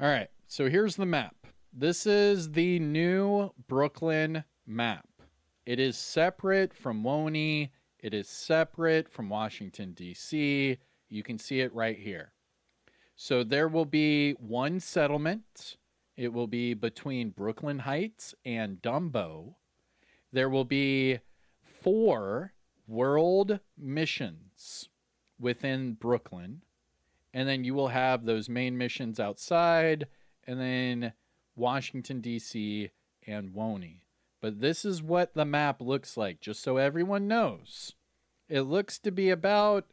All right, so here's the map. This is the new Brooklyn map. It is separate from Woney. It is separate from Washington, D.C. You can see it right here. So there will be one settlement. It will be between Brooklyn Heights and Dumbo. There will be 4 world missions within Brooklyn. And then you will have those main missions outside, and then Washington, D.C., and Woney. But this is what the map looks like, just so everyone knows. It looks to be about,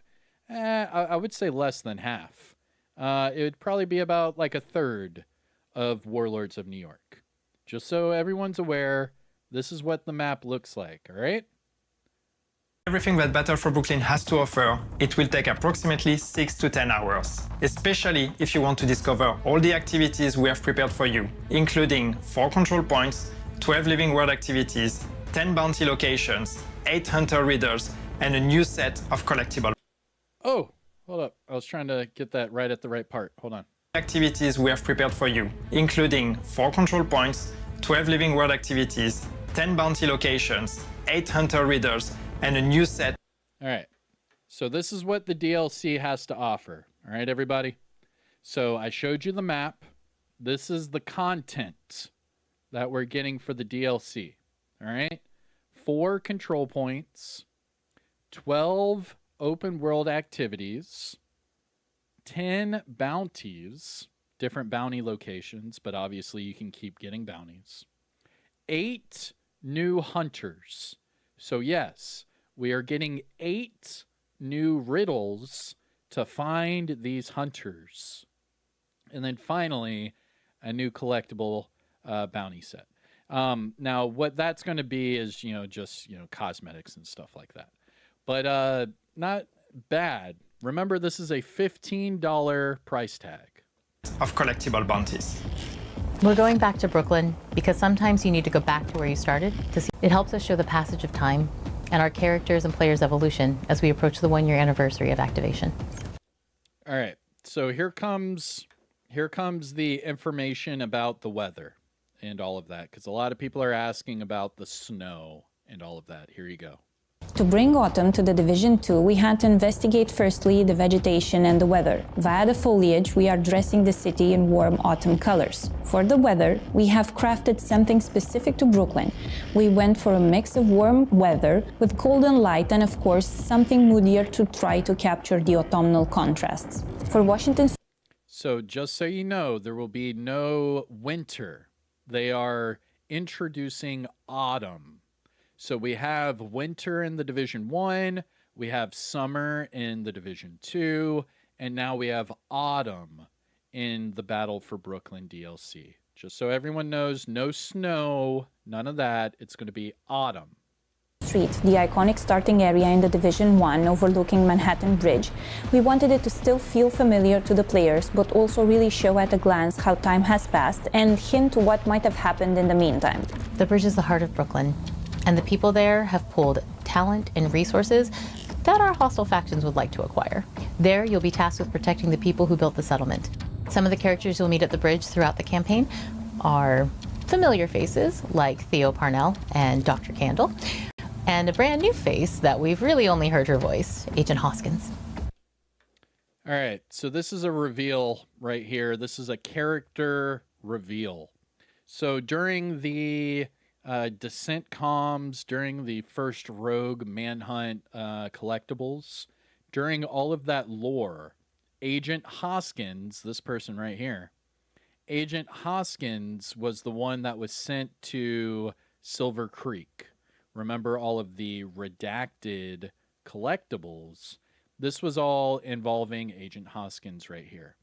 I would say less than half. It would probably be about like a third of Warlords of New York. Just so everyone's aware, this is what the map looks like, all right? Everything that Battle for Brooklyn has to offer, it will take approximately 6 to 10 hours, especially if you want to discover all the activities we have prepared for you, including 4 control points, 12 living world activities, 10 bounty locations, 8 hunter readers, and a new set of collectible Oh, hold up. I was trying to get that right at the right part. Hold on. activities we have prepared for you, including 4 control points, 12 living world activities, 10 bounty locations, 8 hunter readers, and a new set. All right. So this is what the DLC has to offer. All right, everybody. So I showed you the map. This is the content that we're getting for the DLC. All right. 4 control points, 12 open world activities, 10 bounties, different bounty locations, but obviously you can keep getting bounties. 8 new hunters. So yes, we are getting 8 new riddles to find these hunters. And then finally, a new collectible bounty set. Now, what that's going to be is, just, cosmetics and stuff like that. But not bad. Remember, this is a $15 price tag. Of collectible bounties. We're going back to Brooklyn because sometimes you need to go back to where you started to see. It helps us show the passage of time and our characters and players' evolution as we approach the 1-year anniversary of activation. All right, so here comes the information about the weather and all of that, because a lot of people are asking about the snow and all of that. Here you go. To bring autumn to the Division 2, we had to investigate firstly the vegetation and the weather. Via the foliage, we are dressing the city in warm autumn colors. For the weather, we have crafted something specific to Brooklyn. We went for a mix of warm weather with cold and light, and of course, something moodier to try to capture the autumnal contrasts. For Washington... So just so you know, there will be no winter. They are introducing autumn. So we have winter in the Division 1, we have summer in the Division 2, and now we have autumn in the Battle for Brooklyn DLC. Just so everyone knows, no snow, none of that. It's going to be autumn. Street, the iconic starting area in the Division 1 overlooking Manhattan Bridge. We wanted it to still feel familiar to the players, but also really show at a glance how time has passed and hint to what might have happened in the meantime. The bridge is the heart of Brooklyn, and the people there have pulled talent and resources that our hostile factions would like to acquire. There, you'll be tasked with protecting the people who built the settlement. Some of the characters you'll meet at the bridge throughout the campaign are familiar faces like Theo Parnell and Dr. Candle, and a brand new face that we've really only heard her voice, Agent Hoskins. All right, so this is a reveal right here. This is a character reveal. So during the Descent comms, during the first Rogue Manhunt collectibles, during all of that lore, Agent Hoskins, this person right here, Agent Hoskins was the one that was sent to Silver Creek. Remember all of the redacted collectibles? This was all involving Agent Hoskins right here.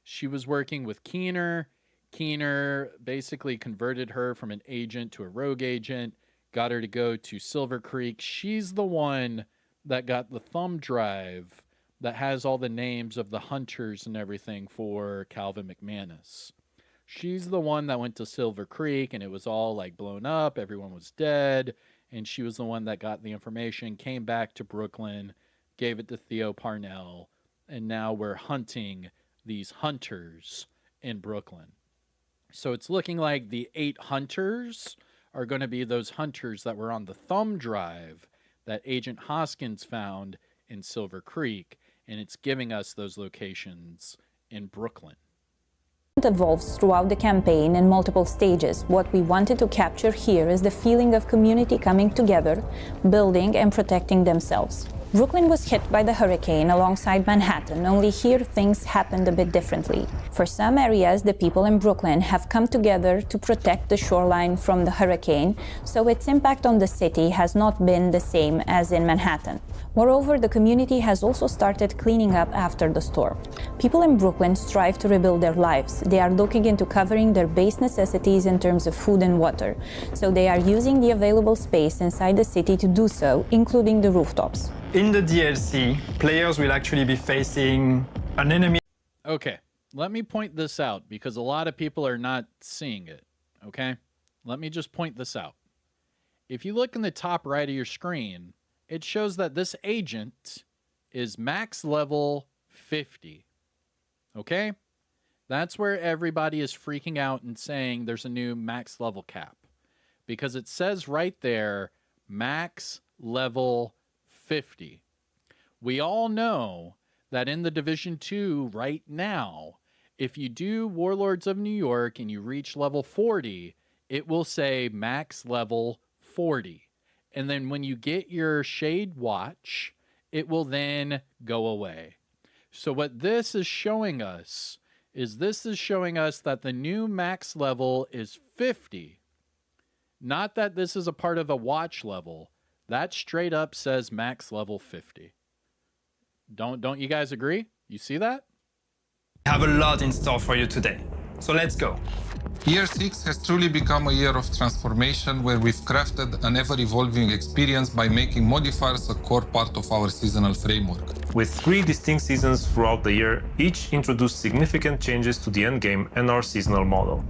She was working with Keener. Keener basically converted her from an agent to a rogue agent, got her to go to Silver Creek. She's the one that got the thumb drive that has all the names of the hunters and everything for Calvin McManus. She's the one that went to Silver Creek and it was all like blown up. Everyone was dead. And she was the one that got the information, came back to Brooklyn, gave it to Theo Parnell. And now we're hunting these hunters in Brooklyn. So it's looking like the 8 hunters are going to be those hunters that were on the thumb drive that Agent Hoskins found in Silver Creek, and it's giving us those locations in Brooklyn. Evolves throughout the campaign in multiple stages. What we wanted to capture here is the feeling of community coming together, building and protecting themselves. Brooklyn was hit by the hurricane alongside Manhattan, only here things happened a bit differently. For some areas, the people in Brooklyn have come together to protect the shoreline from the hurricane, so its impact on the city has not been the same as in Manhattan. Moreover, the community has also started cleaning up after the storm. People in Brooklyn strive to rebuild their lives. They are looking into covering their base necessities in terms of food and water, so they are using the available space inside the city to do so, including the rooftops. In the DLC, players will actually be facing an enemy. Okay, let me point this out because a lot of people are not seeing it, okay? Let me just point this out. If you look in the top right of your screen, it shows that this agent is max level 50, okay? That's where everybody is freaking out and saying there's a new max level cap because it says right there, max level 50. We all know that in the Division 2 right now, if you do Warlords of New York and you reach level 40, it will say max level 40. And then when you get your Shade Watch, it will then go away. So what this is showing us is that the new max level is 50. Not that this is a part of a watch level. That straight up says max level 50. Don't you guys agree? You see that? We have a lot in store for you today. So let's go. Year 6 has truly become a year of transformation where we've crafted an ever-evolving experience by making modifiers a core part of our seasonal framework. With 3 distinct seasons throughout the year, each introduced significant changes to the endgame and our seasonal model.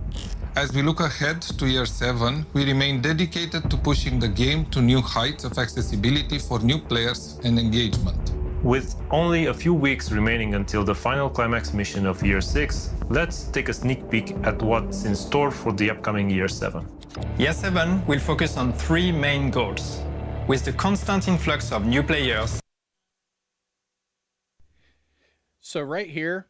As we look ahead to Year 7, we remain dedicated to pushing the game to new heights of accessibility for new players and engagement. With only a few weeks remaining until the final climax mission of Year 6, let's take a sneak peek at what's in store for the upcoming Year 7. Year 7 will focus on 3 main goals. With the constant influx of new players. So right here,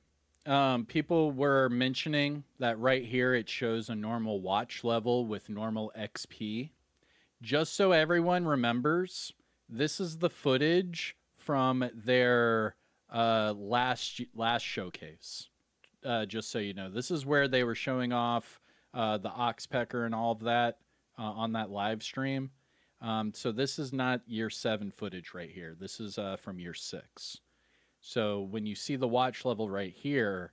people were mentioning that right here it shows a normal watch level with normal XP. Just so everyone remembers, this is the footage from their last showcase. Just so you know, this is where they were showing off the Oxpecker and all of that on that live stream. So this is not Year 7 footage right here. This is from Year 6. So when you see the watch level right here,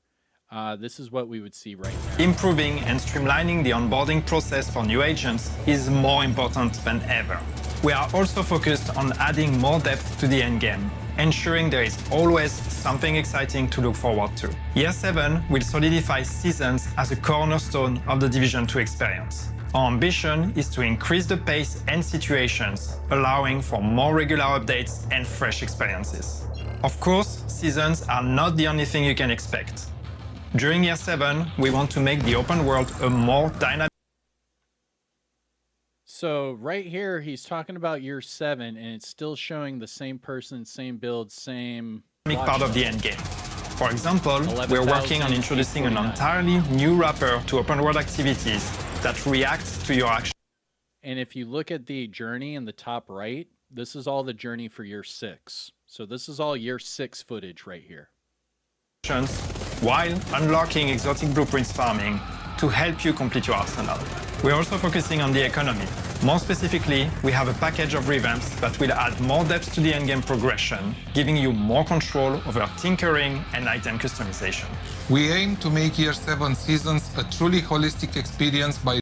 this is what we would see right now. Improving and streamlining the onboarding process for new agents is more important than ever. We are also focused on adding more depth to the endgame, ensuring there is always something exciting to look forward to. Year 7 will solidify seasons as a cornerstone of the Division 2 experience. Our ambition is to increase the pace and situations, allowing for more regular updates and fresh experiences. Of course, seasons are not the only thing you can expect. During Year 7, we want to make the open world a more dynamic. So right here, he's talking about Year 7, and it's still showing the same person, same build, same part of the endgame. For example, we're working on introducing an entirely new wrapper to open world activities that react to your actions. And if you look at the journey in the top right, this is all the journey for Year 6. So this is all Year 6 footage right here. While unlocking exotic blueprints farming to help you complete your arsenal. We're also focusing on the economy. More specifically, we have a package of revamps that will add more depth to the endgame progression, giving you more control over tinkering and item customization. We aim to make Year 7 seasons a truly holistic experience by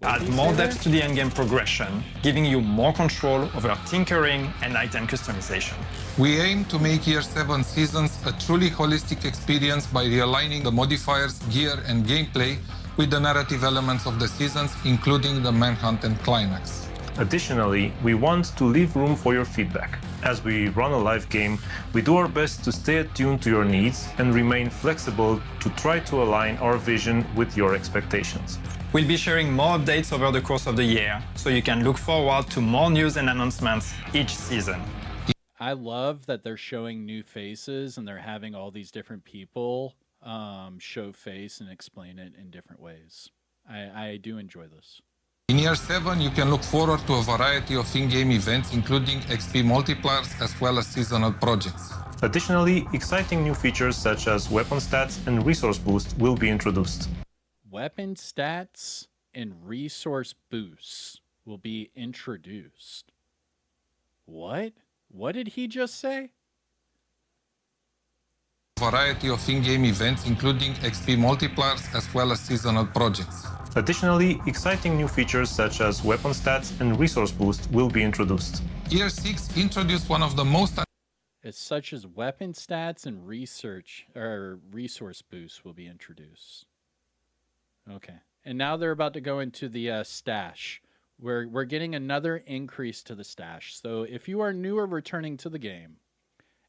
add more depth to the endgame progression, giving you more control over tinkering and item customization. We aim to make Year 7 seasons a truly holistic experience by realigning the modifiers, gear and gameplay with the narrative elements of the seasons, including the Manhunt and Climax. Additionally, we want to leave room for your feedback. As we run a live game, we do our best to stay attuned to your needs and remain flexible to try to align our vision with your expectations. We'll be sharing more updates over the course of the year, so you can look forward to more news and announcements each season. I love that they're showing new faces and they're having all these different people show face and explain it in different ways. I do enjoy this. In Year 7, you can look forward to a variety of in-game events, including XP multipliers as well as seasonal projects. Additionally, exciting new features such as weapon stats and resource boost will be introduced. Weapon stats and resource boosts will be introduced. What? What did he just say? Variety of in-game events, including XP multipliers as well as seasonal projects. Additionally, exciting new features such as weapon stats and resource boost will be introduced. Year 6 introduced one of the most It's such as weapon stats and resource boosts will be introduced. Okay. And now they're about to go into the stash. We're getting another increase to the stash. So if you are new or returning to the game,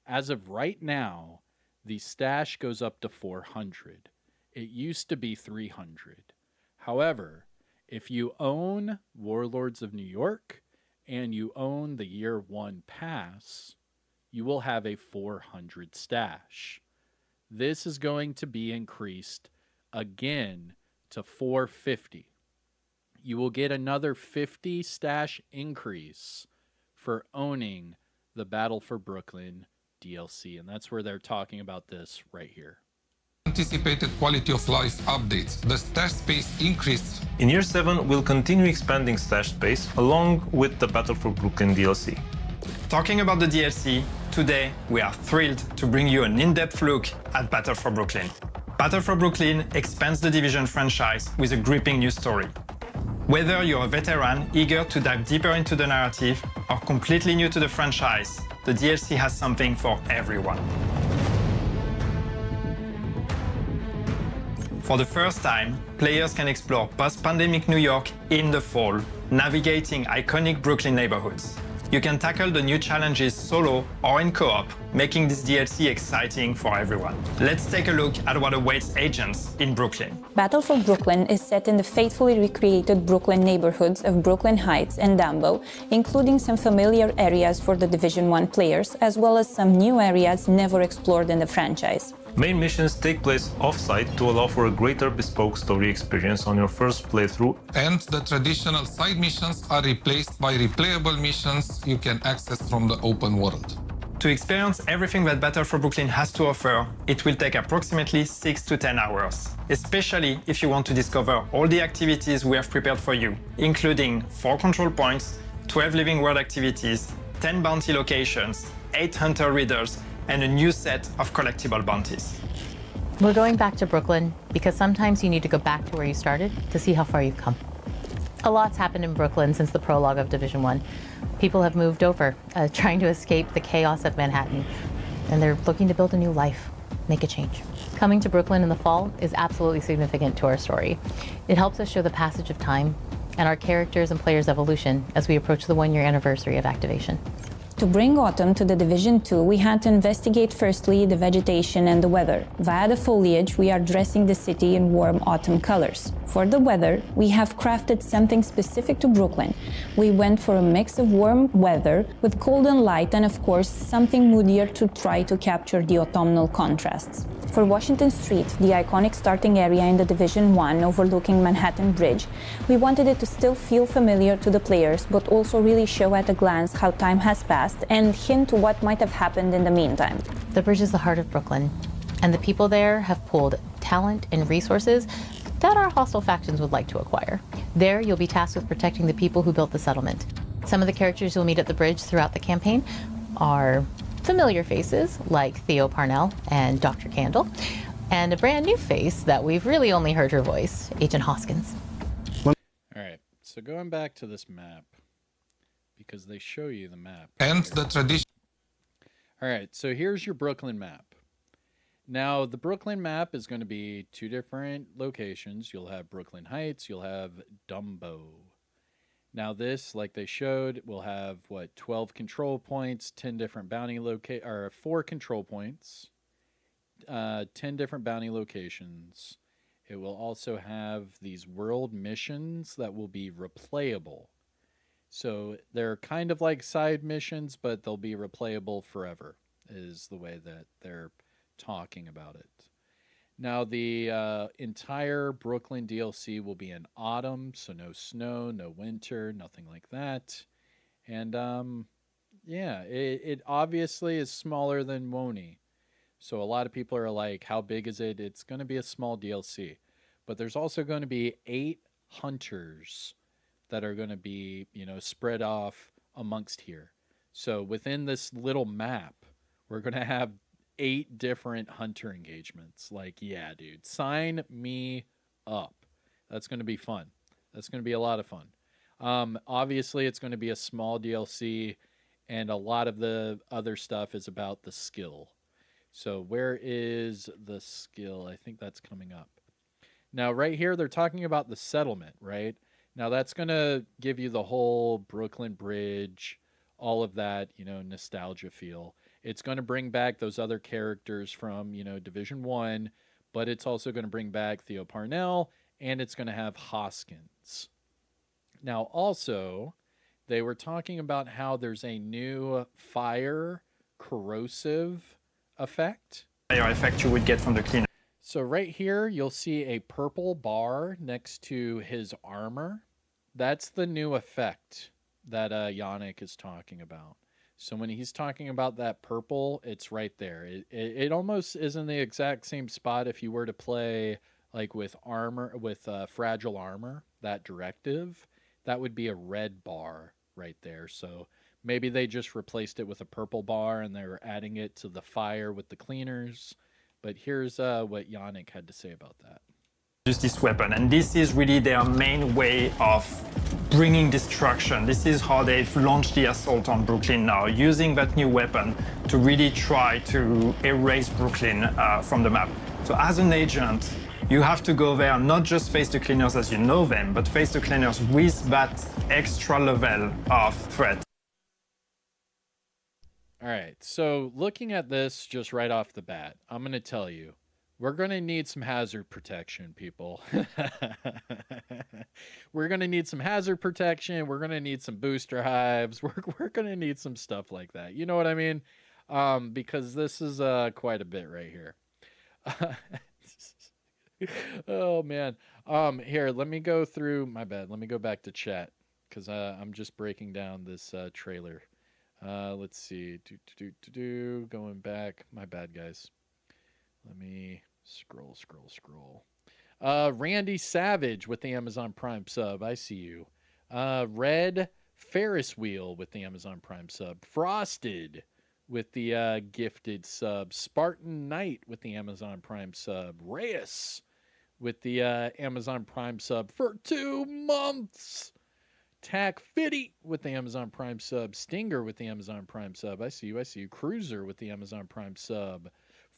as of right now, the stash goes up to 400. It used to be 300. However, if you own Warlords of New York and you own the Year 1 pass, you will have a 400 stash. This is going to be increased again to 450. You will get another 50 stash increase for owning the Battle for Brooklyn DLC, and that's where they're talking about this right here. anticipated quality of life updates. The stash space increased. In Year 7, we'll continue expanding stash space along with the Battle for Brooklyn DLC. Talking about the DLC, today we are thrilled to bring you an in-depth look at Battle for Brooklyn. Battle for Brooklyn expands the Division franchise with a gripping new story. Whether you're a veteran eager to dive deeper into the narrative or completely new to the franchise, the DLC has something for everyone. For the first time, players can explore post-pandemic New York in the fall, navigating iconic Brooklyn neighborhoods. You can tackle the new challenges solo or in co-op, making this DLC exciting for everyone. Let's take a look at what awaits agents in Brooklyn. Battle for Brooklyn is set in the faithfully recreated Brooklyn neighborhoods of Brooklyn Heights and Dumbo, including some familiar areas for the Division 1 players, as well as some new areas never explored in the franchise. Main missions take place off-site to allow for a greater bespoke story experience on your first playthrough. And the traditional side missions are replaced by replayable missions you can access from the open world. To experience everything that Battle for Brooklyn has to offer, it will take approximately 6 to 10 hours, especially if you want to discover all the activities we have prepared for you, including 4 control points, 12 living world activities, 10 bounty locations, 8 hunter readers, and a new set of collectible bounties. We're going back to Brooklyn because sometimes you need to go back to where you started to see how far you've come. A lot's happened in Brooklyn since the prologue of Division 1. People have moved over, trying to escape the chaos of Manhattan, and they're looking to build a new life, make a change. Coming to Brooklyn in the fall is absolutely significant to our story. It helps us show the passage of time and our characters' and players' evolution as we approach the 1-year anniversary of activation. To bring autumn to the Division 2, we had to investigate firstly the vegetation and the weather. Via the foliage, we are dressing the city in warm autumn colors. For the weather, we have crafted something specific to Brooklyn. We went for a mix of warm weather with cold and light, and of course, something moodier to try to capture the autumnal contrasts. For Washington Street, the iconic starting area in the Division 1 overlooking Manhattan Bridge, we wanted it to still feel familiar to the players, but also really show at a glance how time has passed and hint to what might have happened in the meantime. The bridge is the heart of Brooklyn, and the people there have pulled talent and resources that our hostile factions would like to acquire. There, you'll be tasked with protecting the people who built the settlement. Some of the characters you'll meet at the bridge throughout the campaign are familiar faces like Theo Parnell and Dr. Candle, and a brand new face that we've really only heard her voice, Agent Hoskins. All right, so going back to this map, because they show you the map. And here. the tradition. All right, so here's your Brooklyn map. Now, the Brooklyn map is going to be 2 different locations. You'll have Brooklyn Heights, you'll have Dumbo. Now this, like they showed, will have what, 12 control points, 10 different bounty or 4 control points, 10 different bounty locations. It will also have these world missions that will be replayable. So they're kind of like side missions, but they'll be replayable forever, is the way that they're talking about it. Now, the entire Brooklyn DLC will be in autumn, so no snow, no winter, nothing like that. And yeah, it obviously is smaller than Woney. So a lot of people are like, how big is it? It's going to be a small DLC. But there's also going to be 8 hunters that are going to be, spread off amongst here. So within this little map, we're going to have 8 different hunter engagements. Like, yeah, dude, sign me up. That's going to be fun. That's going to be a lot of fun. Obviously, it's going to be a small DLC, and a lot of the other stuff is about the skill. So where is the skill? I think that's coming up. Now, right here, they're talking about the settlement, right? Now, that's going to give you the whole Brooklyn Bridge, all of that, nostalgia feel. It's going to bring back those other characters from, Division 1, but it's also going to bring back Theo Parnell, and it's going to have Hoskins. Now, also, they were talking about how there's a new fire corrosive effect. Fire effect you would get from the cleaner. So right here, you'll see a purple bar next to his armor. That's the new effect that Yannick is talking about. So when he's talking about that purple, it's right there. It almost is in the exact same spot if you were to play like with armor, with fragile armor, that directive. That would be a red bar right there. So maybe they just replaced it with a purple bar and they're adding it to the fire with the cleaners. But here's what Yannick had to say about that. Use this weapon, and this is really their main way of bringing destruction. This is how they've launched the assault on Brooklyn now, using that new weapon to really try to erase Brooklyn from the map. So as an agent, you have to go there, not just face the cleaners as you know them, but face the cleaners with that extra level of threat. All right, so looking at this just right off the bat, I'm going to tell you, we're going to need some hazard protection, people. We're going to need some hazard protection. We're going to need some booster hives. We're going to need some stuff like that. You know what I mean? Because this is quite a bit right here. Oh, man. Here, let me go through, my bad. Let me go back to chat because I'm just breaking down this trailer. Let's see. Going back. My bad, guys. Let me scroll. Randy Savage with the Amazon Prime sub. I see you. Red Ferris Wheel with the Amazon Prime sub. Frosted with the gifted sub. Spartan Knight with the Amazon Prime sub. Reyes with the Amazon Prime sub for 2 months. Tack Fitty with the Amazon Prime sub. Stinger with the Amazon Prime sub. I see you. Cruiser with the Amazon Prime sub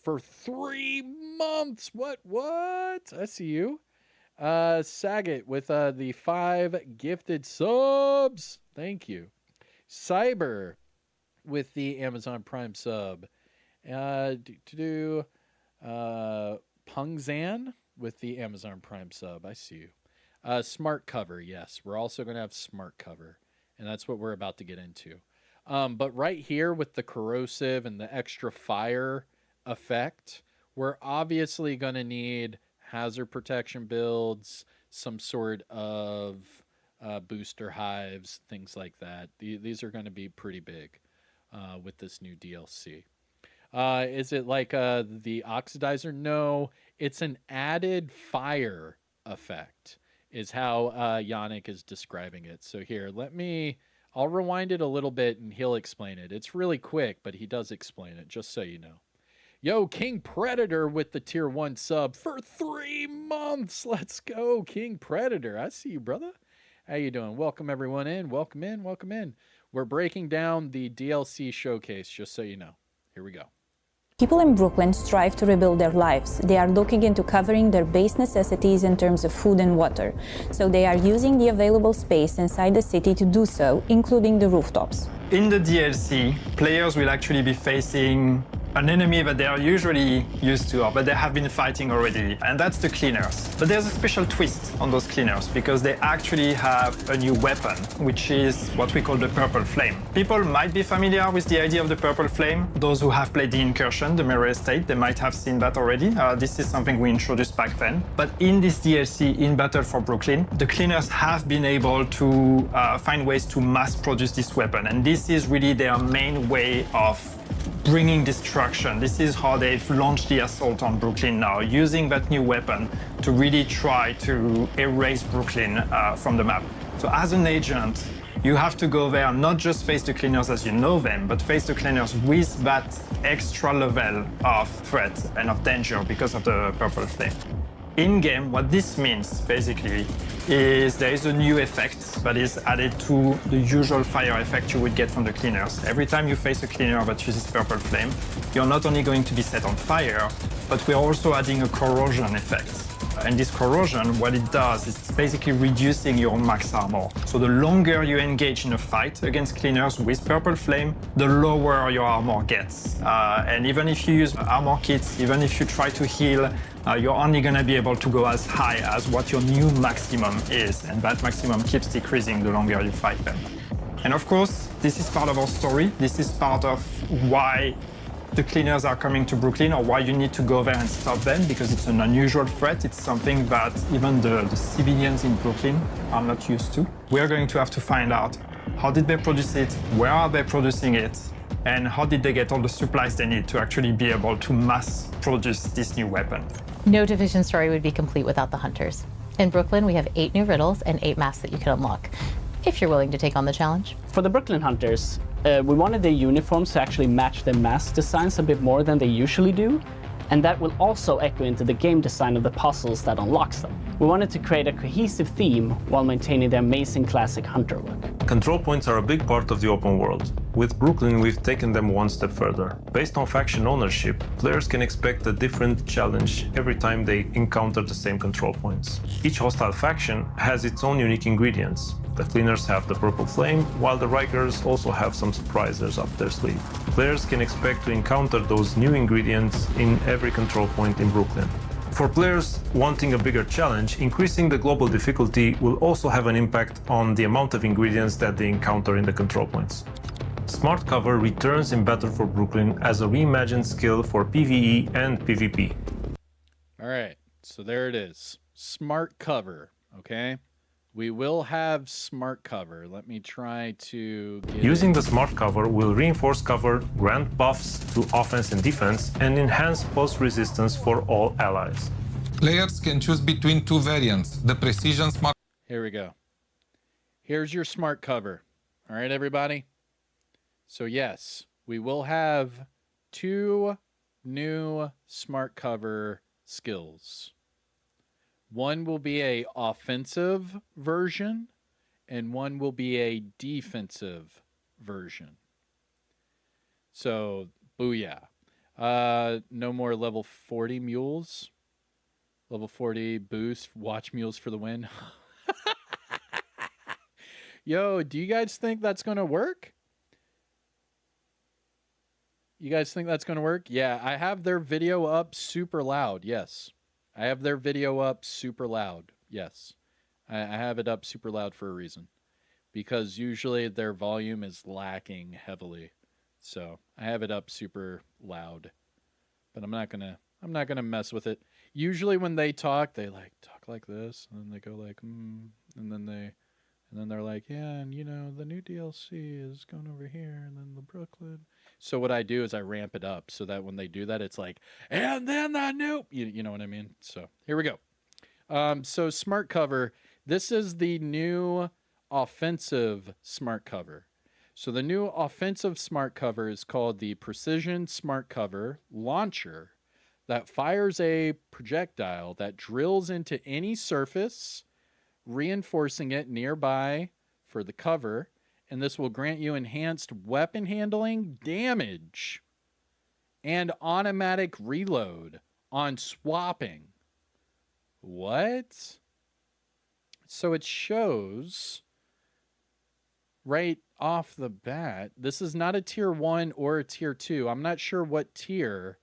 for 3 months. What? I see you. Saget with the 5 gifted subs. Thank you. Cyber with the Amazon Prime sub. Pungzan with the Amazon Prime sub. I see you. Smart cover, yes. We're also going to have smart cover, and that's what we're about to get into. But right here with the corrosive and the extra fire effect, we're obviously going to need hazard protection builds, some sort of booster hives, things like that. These are going to be pretty big with this new DLC. Is it like the oxidizer? No, it's an added fire effect is how Yannick is describing it. So here, I'll rewind it a little bit and he'll explain it. It's really quick, but he does explain it, just so you know. Yo, King Predator with the tier 1 sub for 3 months. Let's go, King Predator. I see you, brother. How you doing? Welcome everyone in. Welcome in. We're breaking down the DLC showcase, just so you know. Here we go. People in Brooklyn strive to rebuild their lives. They are looking into covering their base necessities in terms of food and water. So they are using the available space inside the city to do so, including the rooftops. In the DLC, players will actually be facing an enemy that they are usually used to, or that they have been fighting already, and that's the cleaners. But there's a special twist on those cleaners, because they actually have a new weapon, which is what we call the Purple Flame. People might be familiar with the idea of the Purple Flame. Those who have played the Incursion, the Mirror Estate, they might have seen that already. This is something we introduced back then. But in this DLC, in Battle for Brooklyn, the cleaners have been able to find ways to mass produce this weapon, and this is really their main way of bringing destruction. This is how they've launched the assault on Brooklyn now, using that new weapon to really try to erase Brooklyn from the map. So as an agent, you have to go there, not just face the cleaners as you know them, but face the cleaners with that extra level of threat and of danger because of the Purple Flame. In-game, what this means, basically, is there is a new effect that is added to the usual fire effect you would get from the cleaners. Every time you face a cleaner that uses Purple Flame, you're not only going to be set on fire, but we're also adding a corrosion effect. And this corrosion, what it does is it's basically reducing your max armor. So the longer you engage in a fight against cleaners with Purple Flame, the lower your armor gets. And even if you use armor kits, even if you try to heal, you're only going to be able to go as high as what your new maximum is. And that maximum keeps decreasing the longer you fight them. And of course, this is part of our story. This is part of why the cleaners are coming to Brooklyn, or why you need to go there and stop them, because it's an unusual threat. It's something that even the civilians in Brooklyn are not used to. We're going to have to find out how did they produce it, where are they producing it, and how did they get all the supplies they need to actually be able to mass produce this new weapon. No Division story would be complete without the hunters. In Brooklyn, we have 8 new riddles and 8 masks that you can unlock, if you're willing to take on the challenge. For the Brooklyn Hunters, we wanted their uniforms to actually match their mask designs a bit more than they usually do, and that will also echo into the game design of the puzzles that unlocks them. We wanted to create a cohesive theme while maintaining the amazing classic hunter look. Control points are a big part of the open world. With Brooklyn, we've taken them one step further. Based on faction ownership, players can expect a different challenge every time they encounter the same control points. Each hostile faction has its own unique ingredients. The cleaners have the Purple Flame, while the Rikers also have some surprises up their sleeve. Players can expect to encounter those new ingredients in every control point in Brooklyn. For players wanting a bigger challenge, increasing the global difficulty will also have an impact on the amount of ingredients that they encounter in the control points. Smart Cover returns in Battle for Brooklyn as a reimagined skill for PvE and PvP. All right, so there it is. Smart Cover, okay? We will have Smart Cover. Let me try to get Using the Smart Cover will reinforce cover, grant buffs to offense and defense, and enhance pulse resistance for all allies. Players can choose between 2 variants, the Precision Smart. Here we go. Here's your Smart Cover. All right, everybody? So yes, we will have 2 new Smart Cover skills. One will be a offensive version, and one will be a defensive version. So, booyah. No more level 40 mules. Level 40 boost, watch mules for the win. Yo, do you guys think that's going to work? You guys think that's going to work? Yeah, I have their video up super loud. Yes. I have their video up super loud. Yes. I have it up super loud for a reason. Because usually their volume is lacking heavily. So I have it up super loud. But I'm not gonna mess with it. Usually when they talk talk like this, and then they go like, and then they're like, yeah, and you know, the new DLC is going over here, and then the Brooklyn. So what I do is I ramp it up so that when they do that, it's like, and then the new, you know what I mean? So here we go. So Smart Cover, this is the new offensive Smart Cover. So the new offensive Smart Cover is called the Precision Smart Cover Launcher that fires a projectile that drills into any surface, reinforcing it nearby for the cover, and this will grant you enhanced weapon handling, damage, and automatic reload on swapping. What? So it shows right off the bat, this is not a tier 1 or a tier 2. I'm not sure what tier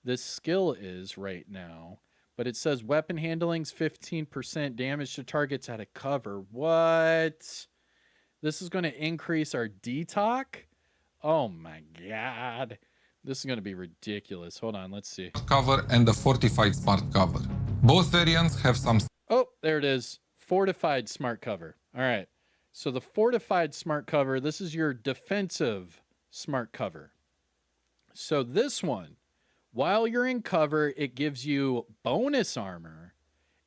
this skill is right now, but it says weapon handling's 15% damage to targets out of cover. What? This is going to increase our detox? Oh my god. This is going to be ridiculous. Hold on, let's see. Cover and the fortified smart cover. Both variants have some. Oh, there it is. Fortified smart cover. All right. So the fortified smart cover, this is your defensive smart cover. So this one, while you're in cover, it gives you bonus armor,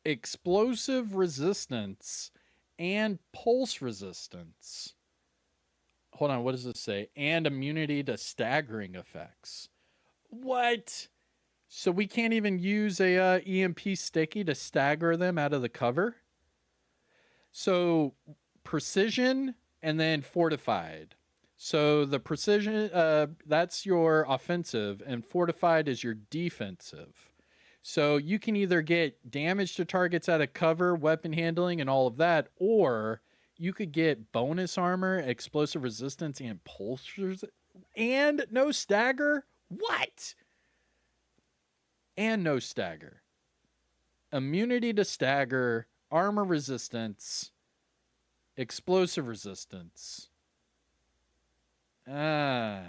explosive resistance, and pulse resistance. Hold on, what does this say? And immunity to staggering effects. What? So we can't even use a EMP sticky to stagger them out of the cover? So precision and then fortified. So the precision, that's your offensive, and fortified is your defensive. So you can either get damage to targets out of cover, weapon handling, and all of that, or you could get bonus armor, explosive resistance, and pulsers, and no stagger. What? And no stagger. Immunity to stagger, armor resistance, explosive resistance. That's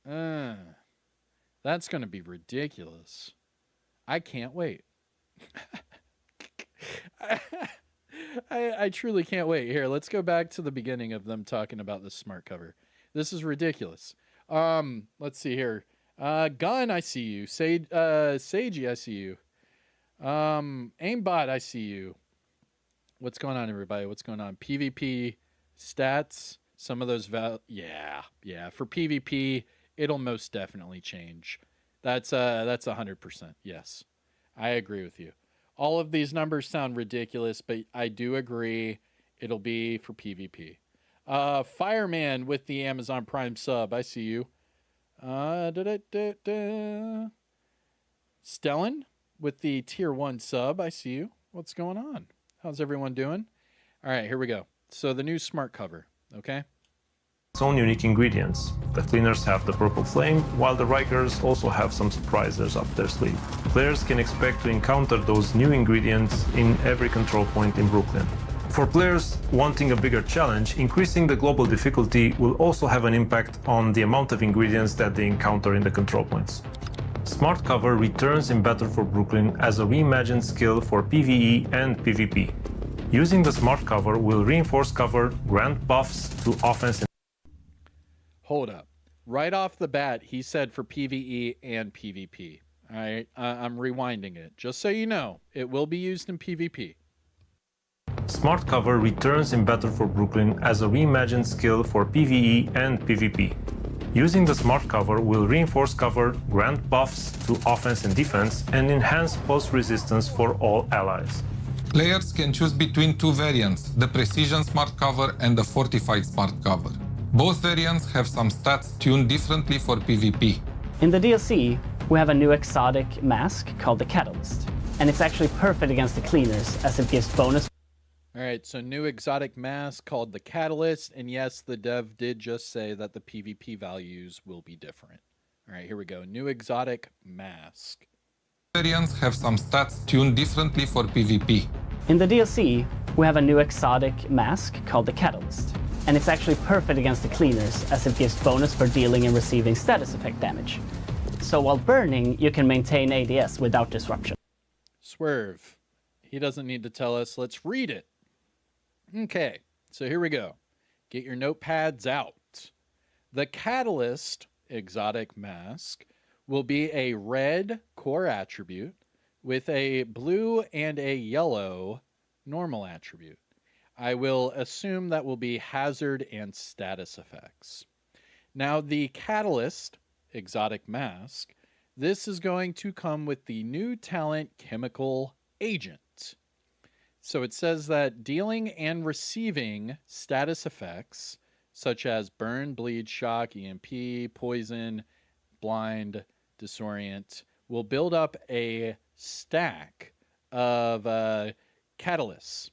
going to be ridiculous. I can't wait. I truly can't wait. Here, let's go back to the beginning of them talking about this smart cover. This is ridiculous. Let's see here. Gun, I see you. Seiji, I see you. Aimbot, I see you. What's going on, everybody? What's going on? PvP stats. Some of those yeah. For PvP, it'll most definitely change. That's 100%. Yes, I agree with you. All of these numbers sound ridiculous, but I do agree it'll be for PvP. Fireman with the Amazon Prime sub. I see you. Stellan with the tier 1 sub. I see you. What's going on? How's everyone doing? All right, here we go. So the new smart cover, okay? Its own unique ingredients. The cleaners have the purple flame, while the Rikers also have some surprises up their sleeve. Players can expect to encounter those new ingredients in every control point in Brooklyn. For players wanting a bigger challenge, increasing the global difficulty will also have an impact on the amount of ingredients that they encounter in the control points. Smart Cover returns in Battle for Brooklyn as a reimagined skill for PvE and PvP. Using the Smart Cover will reinforce cover, grant buffs to offense. Hold up. Right off the bat, he said for PvE and PvP. All right, I'm rewinding it. Just so you know, it will be used in PvP. Smart Cover returns in Battle for Brooklyn as a reimagined skill for PvE and PvP. Using the Smart Cover will reinforce cover, grant buffs to offense and defense, and enhance pulse resistance for all allies. Players can choose between two variants, the Precision Smart Cover and the Fortified Smart Cover. Both variants have some stats tuned differently for PvP. In the DLC, we have a new exotic mask called the Catalyst, and it's actually perfect against the cleaners as it gives bonus. All right, so new exotic mask called the Catalyst, and yes, the dev did just say that the PvP values will be different. All right, here we go. New exotic mask. Variants have some stats tuned differently for PvP. In the DLC, we have a new exotic mask called the Catalyst, and it's actually perfect against the cleaners as it gives bonus for dealing and receiving status effect damage. So while burning, you can maintain ADS without disruption. Swerve. He doesn't need to tell us. Let's read it. Okay, so here we go. Get your notepads out. The Catalyst exotic mask will be a red core attribute with a blue and a yellow normal attribute. I will assume that will be hazard and status effects. Now, the Catalyst exotic mask, this is going to come with the new talent Chemical Agent. So it says that dealing and receiving status effects such as burn, bleed, shock, EMP, poison, blind, disorient, will build up a stack of catalysts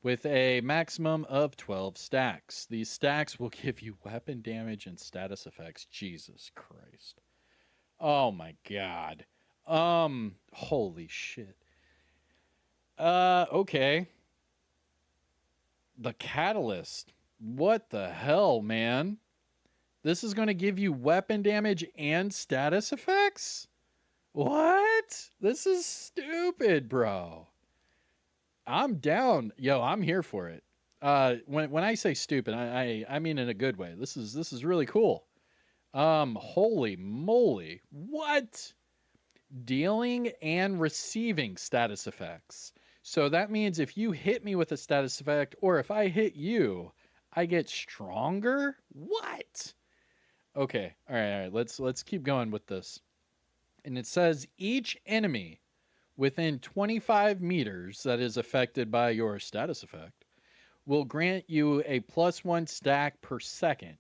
with a maximum of 12 stacks. These stacks will give you weapon damage and status effects. Jesus Christ. Oh my god. Holy shit. Okay. The catalyst. What the hell, man? This is going to give you weapon damage and status effects? What? This is stupid, bro. I'm down. Yo, I'm here for it. When I say stupid, I mean in a good way. This is really cool. Holy moly. What? Dealing and receiving status effects. So that means if you hit me with a status effect, or if I hit you, I get stronger? What? Okay. All right. Let's keep going with this. And it says each enemy within 25 meters that is affected by your status effect will grant you a +1 stack per second.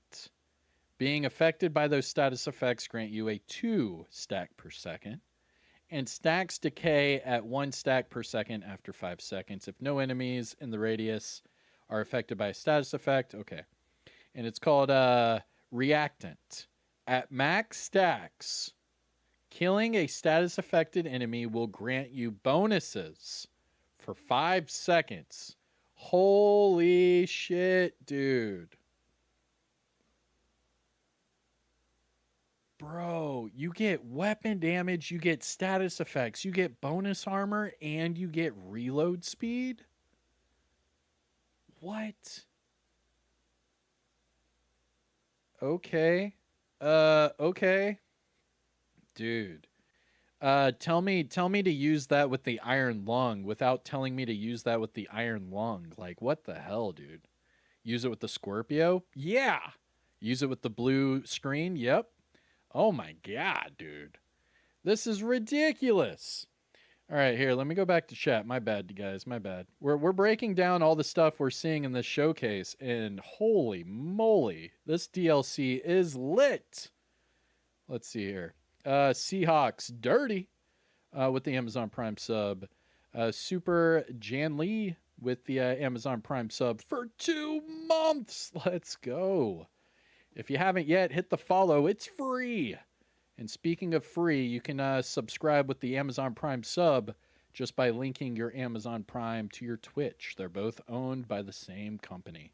Being affected by those status effects grant you a 2 stack per second. And stacks decay at 1 stack per second after 5 seconds. If no enemies in the radius are affected by a status effect, okay. And it's called Reactant. At max stacks, killing a status affected enemy will grant you bonuses for 5 seconds. Holy shit, dude. Bro, you get weapon damage, you get status effects, you get bonus armor, and you get reload speed? What? Okay. Okay. Dude. Tell me to use that with the iron lung without telling me to use that with the iron lung. Like, what the hell, dude? Use it with the Scorpio? Yeah. Use it with the blue screen? Yep. Oh my god, dude. This is ridiculous. All right, here, let me go back to chat. My bad, guys, my bad. We're breaking down all the stuff we're seeing in this showcase, and holy moly, this DLC is lit. Let's see here. Seahawks Dirty with the Amazon Prime sub. Super Jan Lee with the Amazon Prime sub for 2 months. Let's go. If you haven't yet, hit the follow. It's free. And speaking of free, you can subscribe with the Amazon Prime sub just by linking your Amazon Prime to your Twitch. They're both owned by the same company.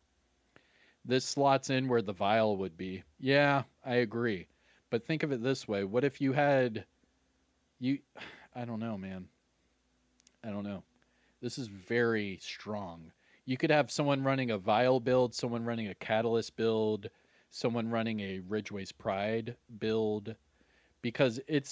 This slots in where the vial would be. Yeah, I agree. But think of it this way. What if you had... I don't know, man. I don't know. This is very strong. You could have someone running a vial build, someone running a catalyst build, someone running a Ridgeway's Pride build, because it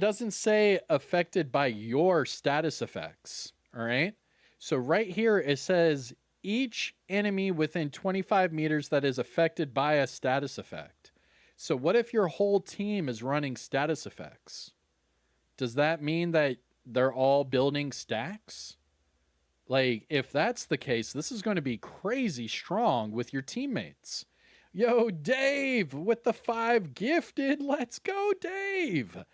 doesn't say affected by your status effects. All right. So right here, it says each enemy within 25 meters that is affected by a status effect. So what if your whole team is running status effects? Does that mean that they're all building stacks? Like, if that's the case, this is going to be crazy strong with your teammates. Yo, Dave with the 5 gifted. Let's go, Dave.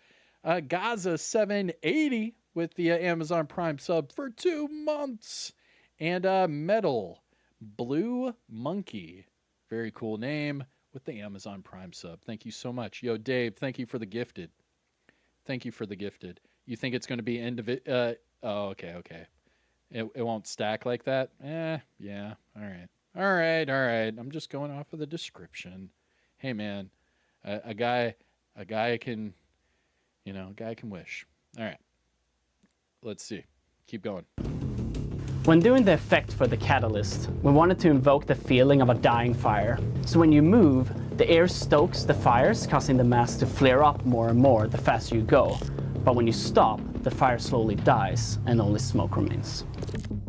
Gaza 780 with the Amazon Prime sub for 2 months. And Metal Blue Monkey. Very cool name with the Amazon Prime sub. Thank you so much. Yo, Dave, thank you for the gifted. Thank you for the gifted. You think it's going to be individual? Oh, okay. It won't stack like that? Yeah. All right. I'm just going off of the description. Hey, man, a guy can, a guy can wish. All right. Let's see. Keep going. When doing the effect for the catalyst, we wanted to invoke the feeling of a dying fire. So when you move, the air stokes the fires, causing the mass to flare up more and more the faster you go. But when you stop, the fire slowly dies and only smoke remains.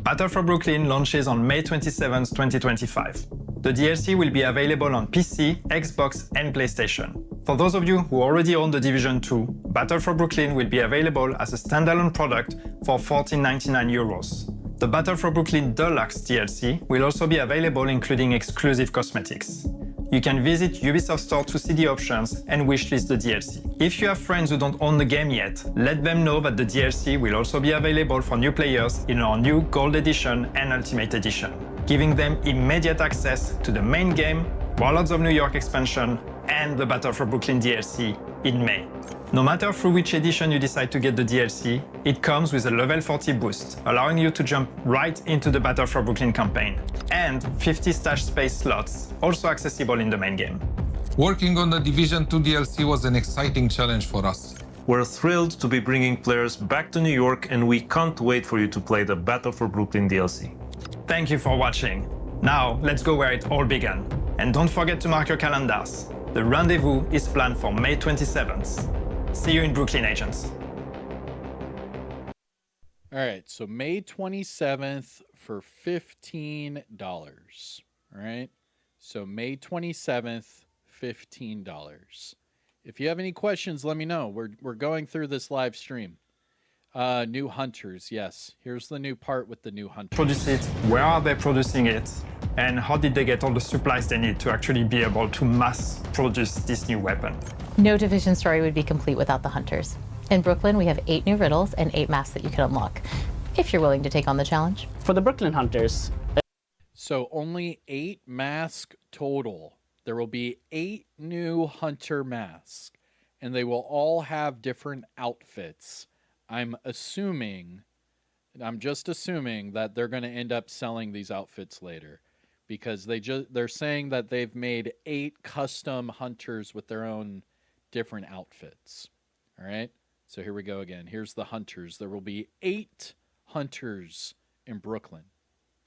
Battle for Brooklyn launches on May 27, 2025. The DLC will be available on PC, Xbox, and PlayStation. For those of you who already own The Division 2, Battle for Brooklyn will be available as a standalone product for €14.99. The Battle for Brooklyn Deluxe DLC will also be available, including exclusive cosmetics. You can visit Ubisoft Store to see the options and wishlist the DLC. If you have friends who don't own the game yet, let them know that the DLC will also be available for new players in our new Gold Edition and Ultimate Edition, giving them immediate access to the main game, Warlords of New York expansion, and the Battle for Brooklyn DLC in May. No matter through which edition you decide to get the DLC, it comes with a level 40 boost, allowing you to jump right into the Battle for Brooklyn campaign, and 50 stash space slots, also accessible in the main game. Working on the Division 2 DLC was an exciting challenge for us. We're thrilled to be bringing players back to New York, and we can't wait for you to play the Battle for Brooklyn DLC. Thank you for watching. Now, let's go where it all began. And don't forget to mark your calendars. The rendezvous is planned for May 27th. See you in Brooklyn, agents. All right, so May 27th for $15. All right, so May 27th, $15. If you have any questions, let me know. We're going through this live stream. New hunters, yes. Here's the new part with the new hunters. Produce it, where are they producing it, and how did they get all the supplies they need to actually be able to mass produce this new weapon? No Division story would be complete without the hunters. In Brooklyn, we have 8 new riddles and 8 masks that you can unlock, if you're willing to take on the challenge. For the Brooklyn Hunters, So only 8 masks total. There will be 8 new hunter masks, and they will all have different outfits. I'm just assuming that they're going to end up selling these outfits later, because they're saying that they've made 8 custom hunters with their own different outfits. All right, so here we go again. Here's the hunters. There will be 8 hunters in Brooklyn.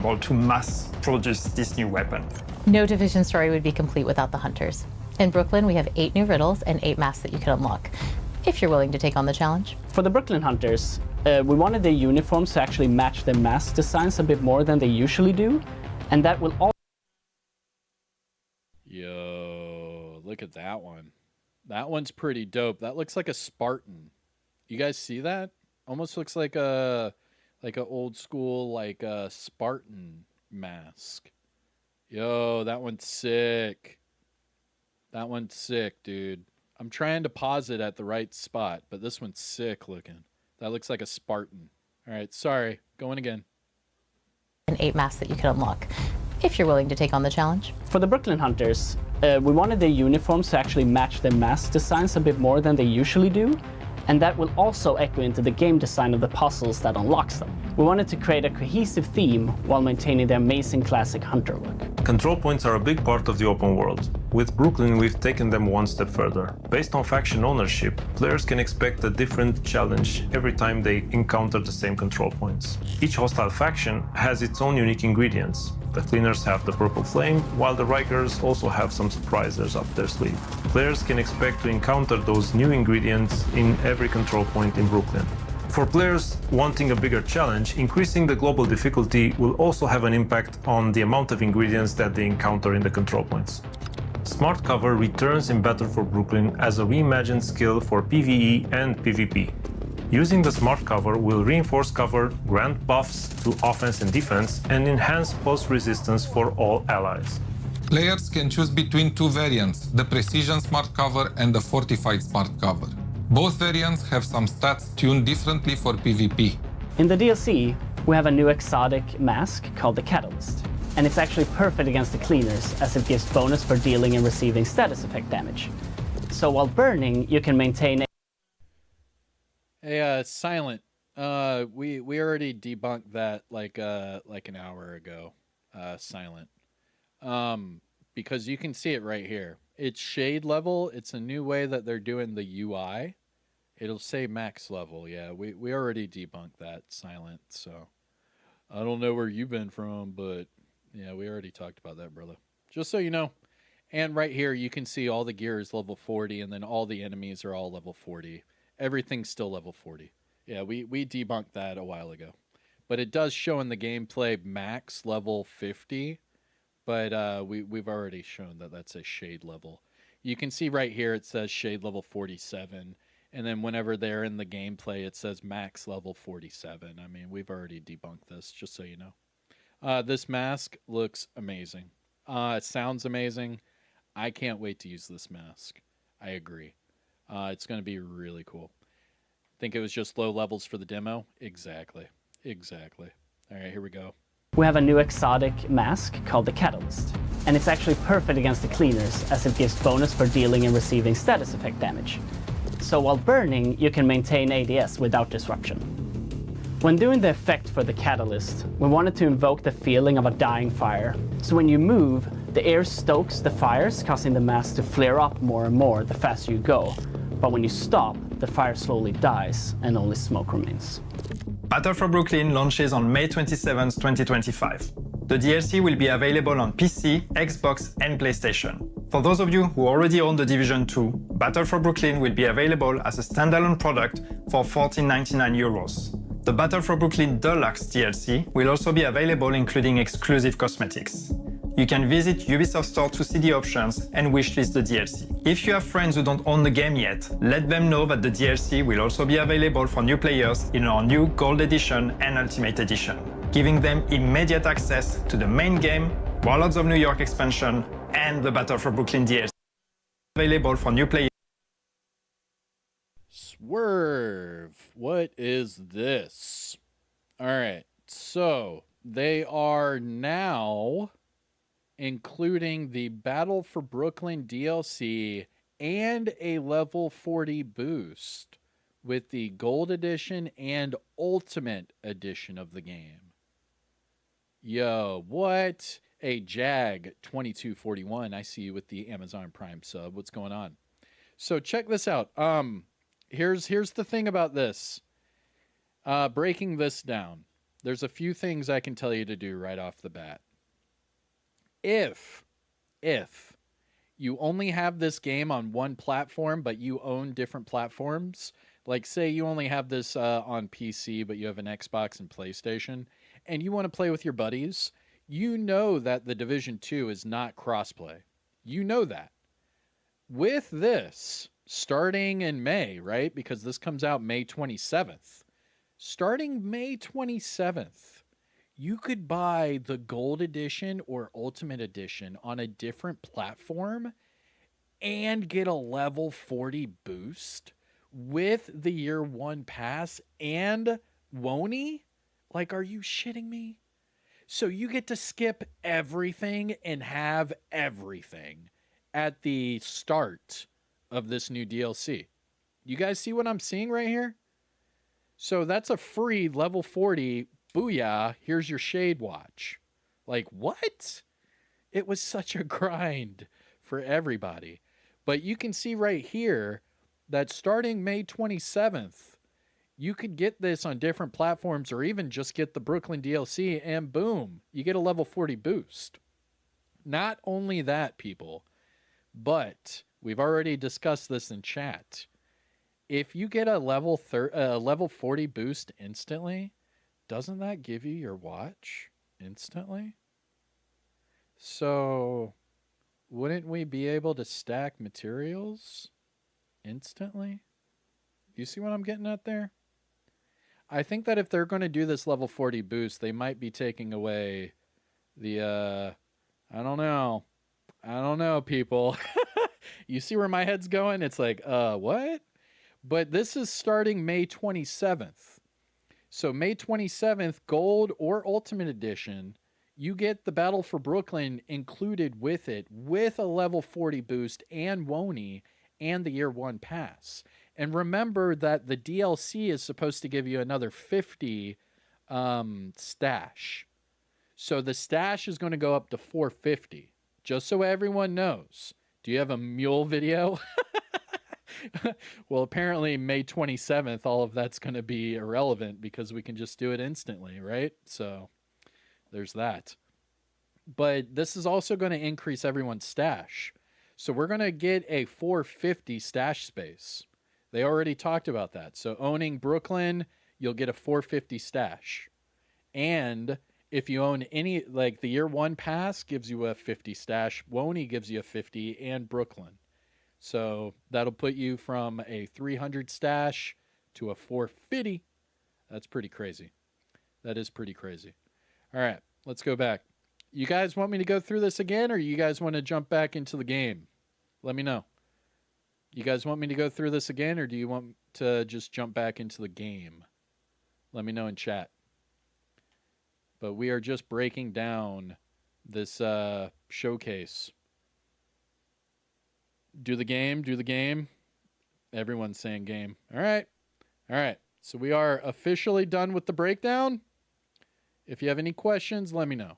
To mass produce this new weapon. No Division story would be complete without the hunters. In Brooklyn, we have 8 new riddles and 8 masks that you can unlock, if you're willing to take on the challenge. for the Brooklyn Hunters, we wanted their uniforms to actually match their mask designs a bit more than they usually do, and that will also Yo, look at that one. That one's pretty dope. That looks like a Spartan. You guys see that? Almost looks like a old school like a Spartan mask. Yo, that one's sick. That one's sick, dude. I'm trying to pause it at the right spot, but this one's sick looking. That looks like a Spartan. All right, sorry. Going again. And 8 masks that you can unlock, if you're willing to take on the challenge. For the Brooklyn Hunters, we wanted their uniforms to actually match their mask designs a bit more than they usually do, and that will also echo into the game design of the puzzles that unlocks them. We wanted to create a cohesive theme while maintaining the amazing classic hunter look. Control points are a big part of the open world. With Brooklyn, we've taken them one step further. Based on faction ownership, players can expect a different challenge every time they encounter the same control points. Each hostile faction has its own unique ingredients. The Cleaners have the purple flame, while the Rikers also have some surprises up their sleeve. Players can expect to encounter those new ingredients in every control point in Brooklyn. For players wanting a bigger challenge, increasing the global difficulty will also have an impact on the amount of ingredients that they encounter in the control points. Smart Cover returns in Battle for Brooklyn as a reimagined skill for PvE and PvP. Using the Smart Cover will reinforce cover, grant buffs to offense and defense, and enhance pulse resistance for all allies. Players can choose between 2 variants, the Precision Smart Cover and the Fortified Smart Cover. Both variants have some stats tuned differently for PvP. In the DLC, we have a new exotic mask called the Catalyst, and it's actually perfect against the Cleaners as it gives bonus for dealing and receiving status effect damage. So while burning, you can maintain Hey, Silent. We already debunked that like an hour ago. Silent. Because you can see it right here. It's shade level. It's a new way that they're doing the UI. It'll say max level. Yeah, we already debunked that, Silent. So I don't know where you've been from, but yeah, we already talked about that, brother. Just so you know. And right here, you can see all the gear is level 40, and then all the enemies are all level 40. Everything's still level 40. Yeah, we debunked that a while ago. But it does show in the gameplay max level 50. But we've already shown that that's a shade level. You can see right here it says shade level 47. And then whenever they're in the gameplay, it says max level 47. I mean, we've already debunked this, just so you know. This mask looks amazing. It sounds amazing. I can't wait to use this mask. I agree. It's going to be really cool. Think it was just low levels for the demo? Exactly. Exactly. All right, here we go. We have a new exotic mask called the Catalyst, and it's actually perfect against the cleaners as it gives bonus for dealing and receiving status effect damage. So while burning, you can maintain ADS without disruption. When doing the effect for the Catalyst, we wanted to invoke the feeling of a dying fire. So when you move, the air stokes the fires, causing the mask to flare up more and more the faster you go. But when you stop, the fire slowly dies and only smoke remains. Battle for Brooklyn launches on May 27, 2025. The DLC will be available on PC, Xbox, and PlayStation. For those of you who already own The Division 2, Battle for Brooklyn will be available as a standalone product for €14.99. The Battle for Brooklyn Deluxe DLC will also be available, including exclusive cosmetics. You can visit Ubisoft Store to see the options and wishlist the DLC. If you have friends who don't own the game yet, let them know that the DLC will also be available for new players in our new Gold Edition and Ultimate Edition, giving them immediate access to the main game, Warlords of New York expansion, and the Battle for Brooklyn DLC. Available for new players. Swerve. What is this? All right. So they are now including the Battle for Brooklyn DLC and a level 40 boost with the Gold Edition and Ultimate Edition of the game. Yo, what? Hey, Jag2241, I see you with the Amazon Prime sub. What's going on? So check this out. Here's the thing about this. Breaking this down. There's a few things I can tell you to do right off the bat. If you only have this game on one platform, but you own different platforms, like say you only have this on PC, but you have an Xbox and PlayStation, and you want to play with your buddies, you know that the Division 2 is not crossplay. You know that. With this, starting in May, right? Because this comes out May 27th. Starting May 27th, you could buy the Gold Edition or Ultimate Edition on a different platform and get a level 40 boost with the year 1 pass and Wony? Like, are you shitting me? So you get to skip everything and have everything at the start of this new DLC. You guys see what I'm seeing right here? So that's a free level 40. Booyah, here's your Shade Watch. Like, what? It was such a grind for everybody. But you can see right here that starting May 27th, you could get this on different platforms or even just get the Brooklyn DLC and boom, you get a level 40 boost. Not only that, people, but we've already discussed this in chat. If you get a level 40 boost instantly, doesn't that give you your watch instantly? So wouldn't we be able to stack materials instantly? You see what I'm getting at there? I think that if they're going to do this level 40 boost, they might be taking away the, I don't know, people. You see where my head's going? It's like, what? But this is starting May 27th. So May 27th, Gold or Ultimate Edition, you get the Battle for Brooklyn included with it, with a level 40 boost and Wony and the year 1 pass. And remember that the DLC is supposed to give you another 50 stash. So the stash is going to go up to 450, just so everyone knows. Do you have a mule video? Well, apparently May 27th, all of that's going to be irrelevant because we can just do it instantly, right? So there's that. But this is also going to increase everyone's stash. So we're going to get a 450 stash space. They already talked about that. So owning Brooklyn, you'll get a 450 stash. And if you own any, like the year 1 pass gives you a 50 stash, Wony gives you a 50, and Brooklyn. So that'll put you from a 300 stash to a 450. That's pretty crazy. That is pretty crazy. All right, let's go back. You guys want me to go through this again, or you guys want to jump back into the game? Let me know. You guys want me to go through this again, or do you want to just jump back into the game? Let me know in chat. But we are just breaking down this showcase. Do the game, do the game. Everyone's saying game. All right. All right. So we are officially done with the breakdown. If you have any questions, let me know.